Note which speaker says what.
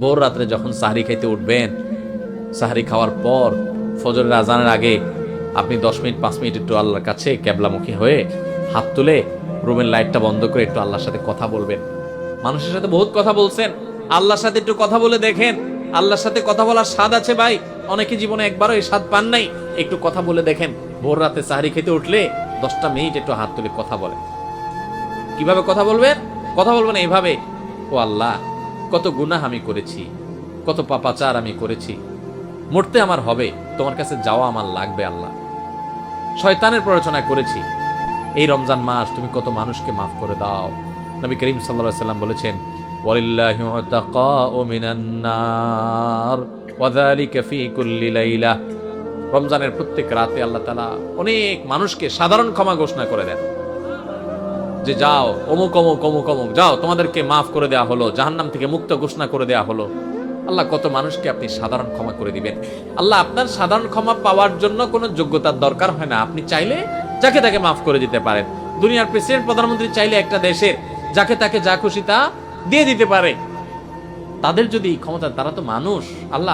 Speaker 1: ভোর রাত্রে যখন সাহরি খাইতে উঠবেন, সাহরি খাওয়ার পর ফজরের আজানের আগে আপনি 10 মিনিট 5 মিনিট একটু আল্লাহর কাছে ক্যাবলামুখী হয়ে হাত তুলে রুমের লাইটটা বন্ধ করে একটু আল্লাহর সাথে কথা বলবেন। মানুষের সাথে বহুত কথা বলছেন, আল্লাহর সাথে একটু কথা বলে দেখেন। আল্লাহর সাথে কথা বলার স্বাদ আছে ভাই, অনেকে জীবনে একবারও এই স্বাদ পান নাই। একটু কথা বলে দেখেন। ভোর রাতে সাহরি খেতে উঠলে 10টা মিনিট একটু হাত তুলে কথা বলেন। কিভাবে কথা বলবেন? কথা বলবেন এইভাবে, ও আল্লাহ, কত গুনাহ আমি করেছি, কত পাপাচার আমি করেছি, মরতে আমার হবে, তোমার কাছে যাওয়া আমার লাগবে আল্লাহ। শয়তানের প্ররোচনা করেছি, এই রমজান মাস তুমি কত মানুষকে মাফ করে দাও। নবী করিম সাল্লাল্লাহু আলাইহি ওয়াসাল্লাম বলেছেন, ওয়ালিল্লাহি উতাকাউ মিনান নার ওয়া যালিকা ফি কুল্লি লাইলা। রমজানের প্রত্যেক রাতে আল্লাহ তাআলা অনেক মানুষকে সাধারণ ক্ষমা ঘোষণা করে দেন, যে যাও অমুক অমুক অমুক অমুক, যাও তোমাদেরকে মাফ করে দেওয়া হলো, জাহান্নাম থেকে মুক্ত ঘোষণা করে দেওয়া হলো। আল্লাহ কত মানুষকে আপনি সাধারণ ক্ষমা করে দিবেন। আল্লাহ আপনার সাধারণ ক্ষমা পাওয়ার জন্য কোনো যোগ্যতার দরকার হয় না, আপনি চাইলে যাকে তাকে মাফ করে দিতে পারেন। দুনিয়ার প্রেসিডেন্ট প্রধানমন্ত্রী চাইলে একটা দেশের যাকে তাকে যা খুশি তা দিয়ে দিতে পারে। তাদের যদি ক্ষমতা, তারা তো মানুষ। আল্লাহ